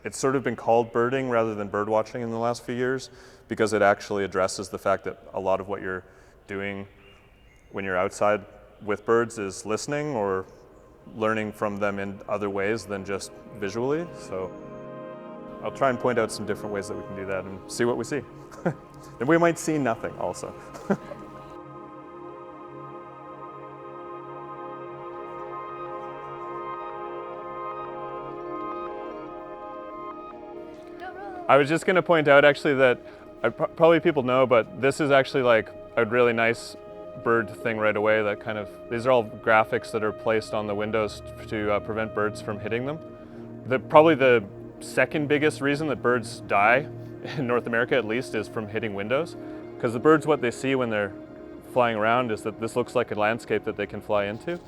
It's sort of been called birding rather than bird watching in the last few years because it actually addresses the fact that a lot of what you're doing when you're outside with birds is listening or learning from them in other ways than just visually. So I'll try and point out some different ways that we can do that and see what we see. And we might see nothing also. I was just going to point out actually that probably people know, but this is actually like a really nice bird thing right away. That kind of, these are all graphics that are placed on the windows to prevent birds from hitting them. Probably the second biggest reason that birds die in North America at least is from hitting windows, because the birds, what they see when they're flying around is that this looks like a landscape that they can fly into.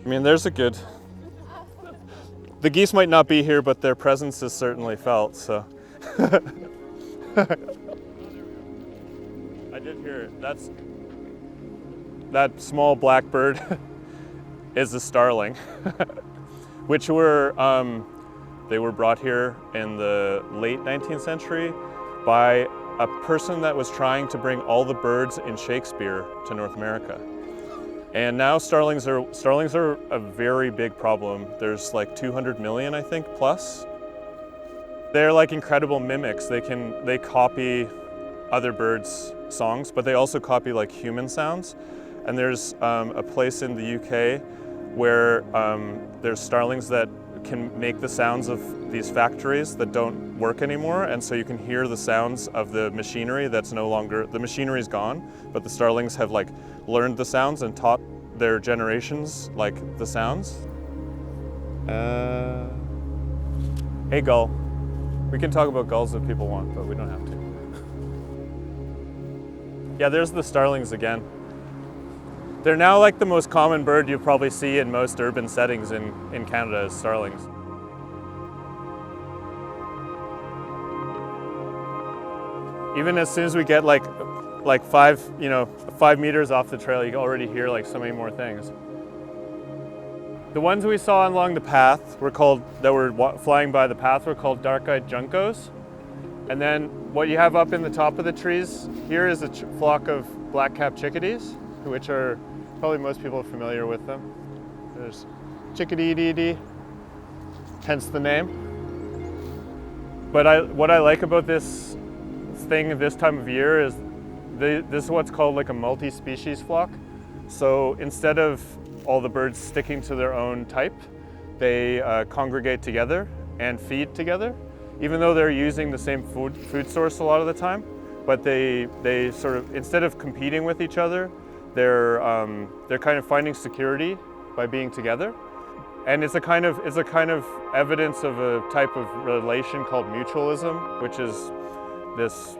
I mean, there's a good... The geese might not be here, but their presence is certainly felt, so. I did hear it. That small black bird is a starling, which they were brought here in the late 19th century by a person that was trying to bring all the birds in Shakespeare to North America. And now starlings are a very big problem. There's like 200 million, I think, plus. They're like incredible mimics. They copy other birds' songs, but they also copy like human sounds. And there's a place in the UK where there's starlings that can make the sounds of these factories that don't work anymore, and so you can hear the sounds of the machinery that's no longer, the machinery's gone, but the starlings have like learned the sounds and taught their generations like the sounds. Hey gull. We can talk about gulls if people want, but we don't have to. Yeah, there's the starlings again. They're now like the most common bird you probably see in most urban settings in Canada is starlings. Even as soon as we get like 5 meters off the trail, you can already hear like so many more things. The ones we saw along the path that were flying by the path were called dark-eyed juncos. And then what you have up in the top of the trees here is a flock of black-capped chickadees, which are probably most people are familiar with them. There's chickadee, hence the name. But what I like about this thing this time of year is this is what's called like a multi-species flock. So instead of all the birds sticking to their own type, they congregate together and feed together, even though they're using the same food source a lot of the time. But they sort of, instead of competing with each other, they're kind of finding security by being together. And it's a kind of evidence of a type of relation called mutualism, which is this,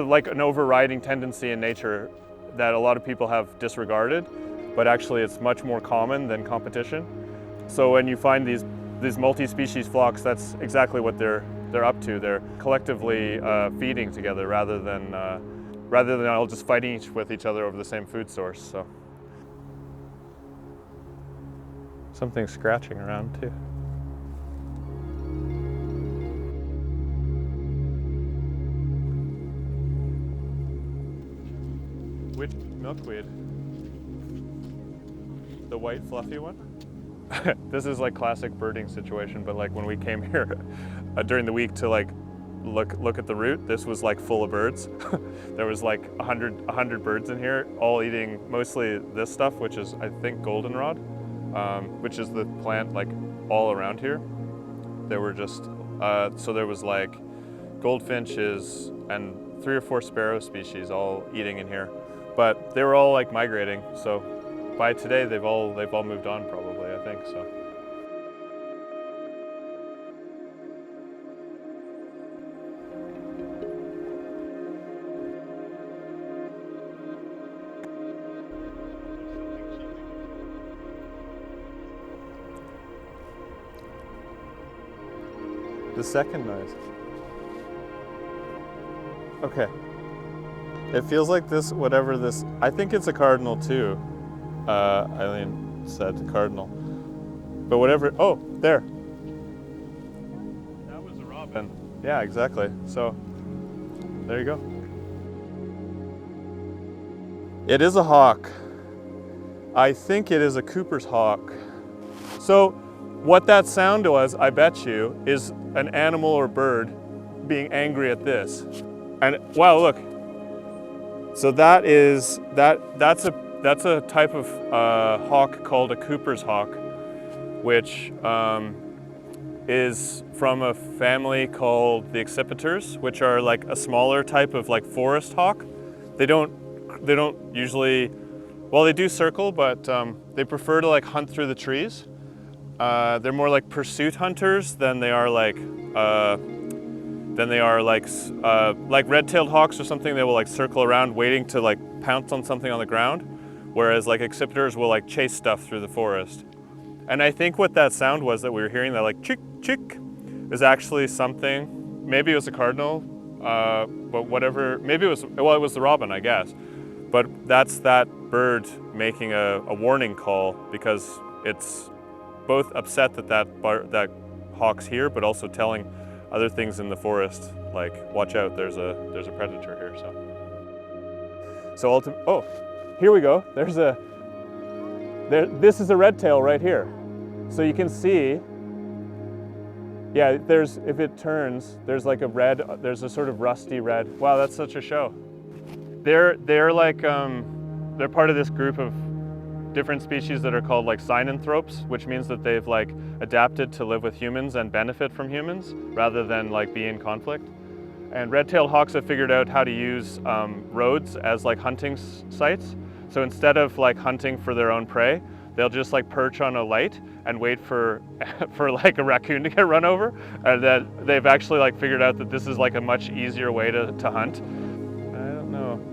like an overriding tendency in nature that a lot of people have disregarded, but actually it's much more common than competition. So when you find these multi-species flocks, that's exactly what they're up to. They're collectively feeding together rather than all just fighting with each other over the same food source. So something's scratching around too. Which milkweed? The white fluffy one? This is like classic birding situation, but like when we came here during the week to like look at the route, this was like full of birds. There was like 100 birds in here, all eating mostly this stuff, which is I think goldenrod, which is the plant like all around here. There were just so there was like goldfinches and 3 or 4 sparrow species all eating in here, but they were all like migrating. So by today they've all moved on probably, I think so. The second noise. Okay. It feels like this, whatever this, I think it's a cardinal too. Eileen said, cardinal. But whatever, oh, there. That was a robin. Yeah, exactly. So, there you go. It is a hawk. I think it is a Cooper's hawk. So, what that sound was, I bet you, is an animal or bird being angry at this. And wow, look. So that's a type of hawk called a Cooper's hawk, which is from a family called the accipiters, which are like a smaller type of like forest hawk. They don't usually, well, they do circle, but they prefer to like hunt through the trees. They're more like pursuit hunters than they are like red-tailed hawks or something. They will like circle around waiting to like pounce on something on the ground, whereas like accipiters will like chase stuff through the forest. And I think what that sound was that we were hearing, that like chick chick, is actually something, maybe it was a cardinal, but whatever, maybe it was, well, it was the robin, I guess. But that's that bird making a warning call, because it's both upset that hawk's here, but also telling other things in the forest, like, watch out, there's a predator here. So ultimately, oh, here we go. This is a red tail right here. So you can see, yeah, if it turns, there's like there's a sort of rusty red. Wow, that's such a show. They're like, they're part of this group of different species that are called like synanthropes, which means that they've like adapted to live with humans and benefit from humans rather than like be in conflict. And red-tailed hawks have figured out how to use roads as like hunting sites. So instead of like hunting for their own prey, they'll just like perch on a light and wait for like a raccoon to get run over. And then they've actually like figured out that this is like a much easier way to hunt. I don't know.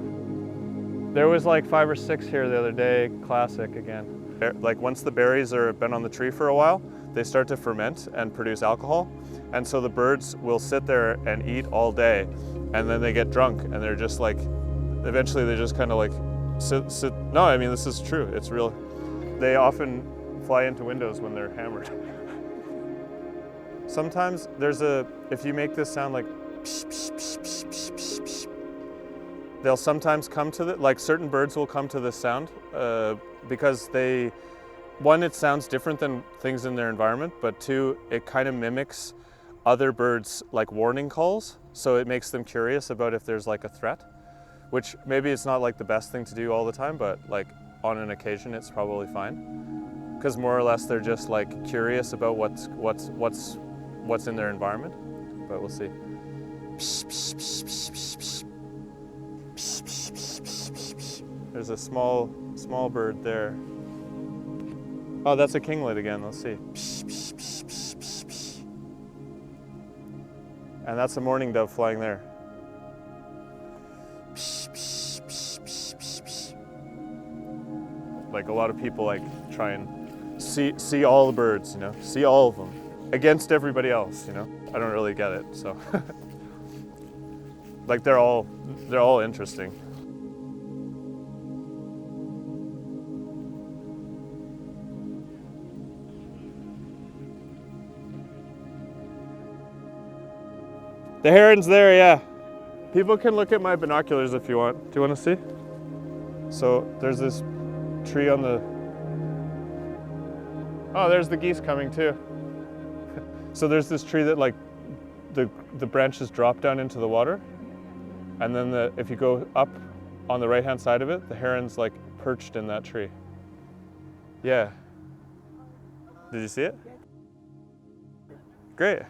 There was like 5 or 6 here the other day, classic again. Like once the berries have been on the tree for a while, they start to ferment and produce alcohol. And so the birds will sit there and eat all day, and then they get drunk, and they're just like, eventually they just kind of like sit. No, I mean, this is true, it's real. They often fly into windows when they're hammered. Sometimes if you make this sound like psh, psh, psh, psh, psh, psh, psh, they'll sometimes come to like certain birds will come to this sound because one, it sounds different than things in their environment, but 2, it kind of mimics other birds' like warning calls, so it makes them curious about if there's like a threat, which maybe it's not like the best thing to do all the time, but like on an occasion it's probably fine, because more or less they're just like curious about what's in their environment. But we'll see. There's a small bird there. Oh, that's a kinglet again. Let's see. And that's a mourning dove flying there. Like a lot of people like try and see all the birds, you know, see all of them against everybody else, you know. I don't really get it, so like they're all interesting. The heron's there, yeah. People can look at my binoculars if you want. Do you want to see? So there's this tree on the... Oh, there's the geese coming too. So there's this tree that like the branches drop down into the water. And then if you go up on the right-hand side of it, the heron's like perched in that tree. Yeah. Did you see it? Great.